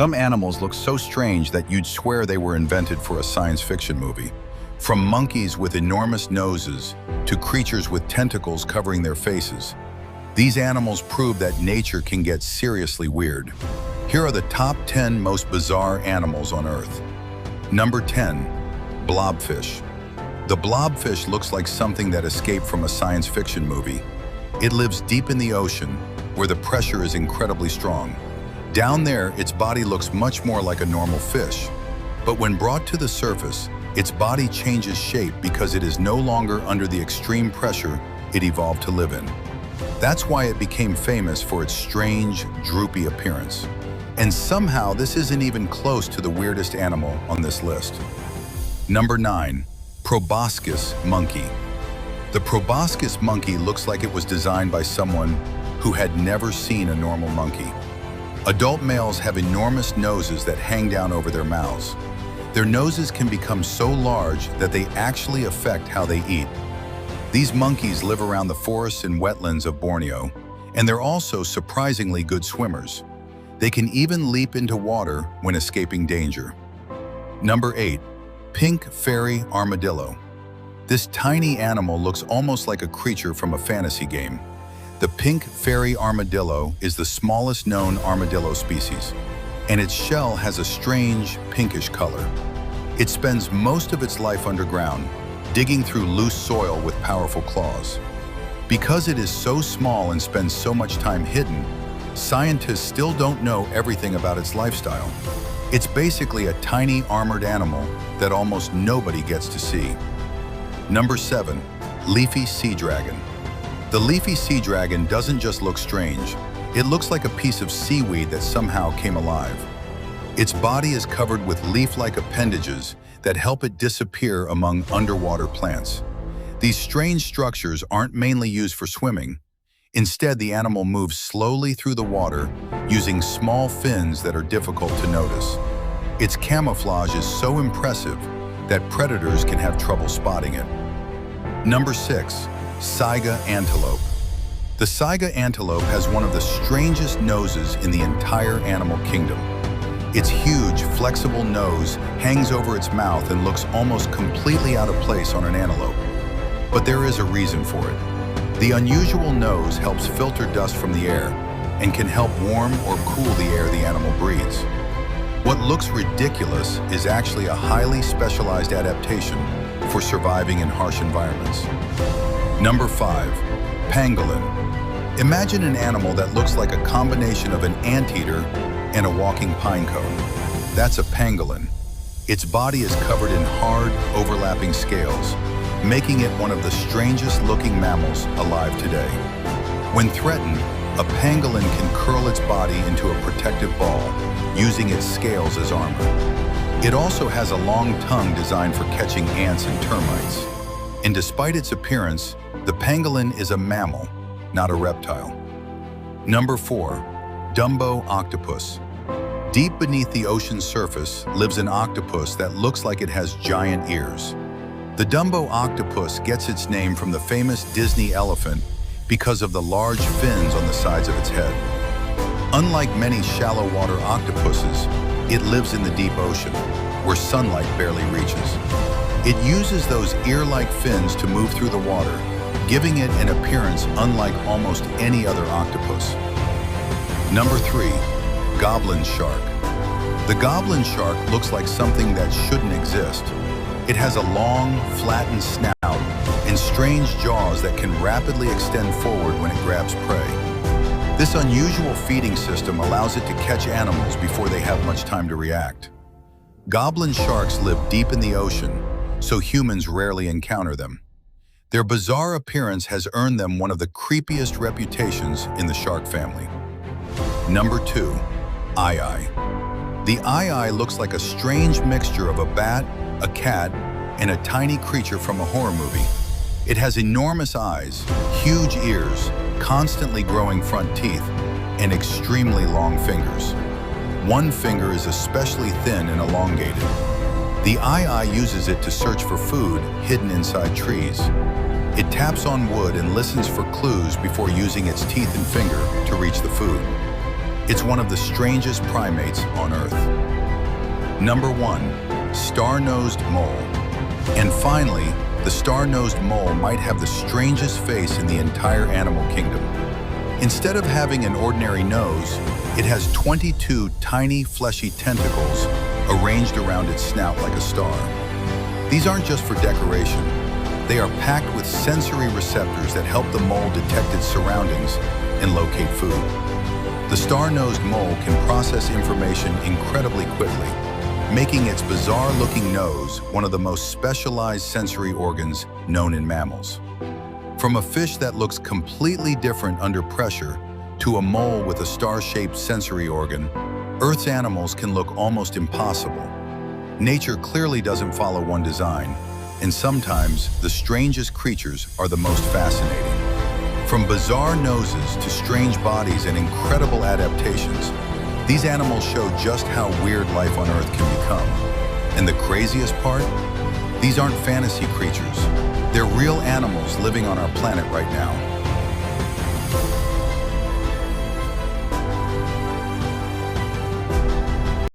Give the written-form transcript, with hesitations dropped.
Some animals look so strange that you'd swear they were invented for a science fiction movie. From monkeys with enormous noses to creatures with tentacles covering their faces. These animals prove that nature can get seriously weird. Here are the top 10 most bizarre animals on Earth. Number 10, blobfish. The blobfish looks like something that escaped from a science fiction movie. It lives deep in the ocean, where the pressure is incredibly strong. Down there, its body looks much more like a normal fish. But when brought to the surface, its body changes shape because it is no longer under the extreme pressure it evolved to live in. That's why it became famous for its strange, droopy appearance. And somehow this isn't even close to the weirdest animal on this list. Number 9, proboscis monkey. The proboscis monkey looks like it was designed by someone who had never seen a normal monkey. Adult males have enormous noses that hang down over their mouths. Their noses can become so large that they actually affect how they eat. These monkeys live around the forests and wetlands of Borneo, and they're also surprisingly good swimmers. They can even leap into water when escaping danger. Number 8, pink fairy armadillo. This tiny animal looks almost like a creature from a fantasy game. The pink fairy armadillo is the smallest known armadillo species, and its shell has a strange pinkish color. It spends most of its life underground, digging through loose soil with powerful claws. Because it is so small and spends so much time hidden, scientists still don't know everything about its lifestyle. It's basically a tiny armored animal that almost nobody gets to see. Number 7, leafy sea dragon. The leafy sea dragon doesn't just look strange. It looks like a piece of seaweed that somehow came alive. Its body is covered with leaf-like appendages that help it disappear among underwater plants. These strange structures aren't mainly used for swimming. Instead, the animal moves slowly through the water using small fins that are difficult to notice. Its camouflage is so impressive that predators can have trouble spotting it. Number 6, saiga antelope. The saiga antelope has one of the strangest noses in the entire animal kingdom. Its huge, flexible nose hangs over its mouth and looks almost completely out of place on an antelope. But there is a reason for it. The unusual nose helps filter dust from the air and can help warm or cool the air the animal breathes. What looks ridiculous is actually a highly specialized adaptation for surviving in harsh environments. Number 5, pangolin. Imagine an animal that looks like a combination of an anteater and a walking pine cone. That's a pangolin. Its body is covered in hard, overlapping scales, making it one of the strangest looking mammals alive today. When threatened, a pangolin can curl its body into a protective ball, using its scales as armor. It also has a long tongue designed for catching ants and termites. And despite its appearance, the pangolin is a mammal, not a reptile. Number 4, Dumbo octopus. Deep beneath the ocean's surface lives an octopus that looks like it has giant ears. The Dumbo octopus gets its name from the famous Disney elephant because of the large fins on the sides of its head. Unlike many shallow water octopuses, it lives in the deep ocean, where sunlight barely reaches. It uses those ear-like fins to move through the water, giving it an appearance unlike almost any other octopus. Number 3, goblin shark. The goblin shark looks like something that shouldn't exist. It has a long, flattened snout and strange jaws that can rapidly extend forward when it grabs prey. This unusual feeding system allows it to catch animals before they have much time to react. Goblin sharks live deep in the ocean, so humans rarely encounter them. Their bizarre appearance has earned them one of the creepiest reputations in the shark family. Number 2, aye-aye. The aye-aye looks like a strange mixture of a bat, a cat, and a tiny creature from a horror movie. It has enormous eyes, huge ears, constantly growing front teeth, and extremely long fingers. One finger is especially thin and elongated. The aye-aye uses it to search for food hidden inside trees. It taps on wood and listens for clues before using its teeth and finger to reach the food. It's one of the strangest primates on Earth. Number 1, star-nosed mole. And finally, the star-nosed mole might have the strangest face in the entire animal kingdom. Instead of having an ordinary nose, it has 22 tiny fleshy tentacles arranged around its snout like a star. These aren't just for decoration. They are packed with sensory receptors that help the mole detect its surroundings and locate food. The star-nosed mole can process information incredibly quickly, making its bizarre-looking nose one of the most specialized sensory organs known in mammals. From a fish that looks completely different under pressure to a mole with a star-shaped sensory organ, Earth's animals can look almost impossible. Nature clearly doesn't follow one design, and sometimes the strangest creatures are the most fascinating. From bizarre noses to strange bodies and incredible adaptations, these animals show just how weird life on Earth can become. And the craziest part? These aren't fantasy creatures. They're real animals living on our planet right now.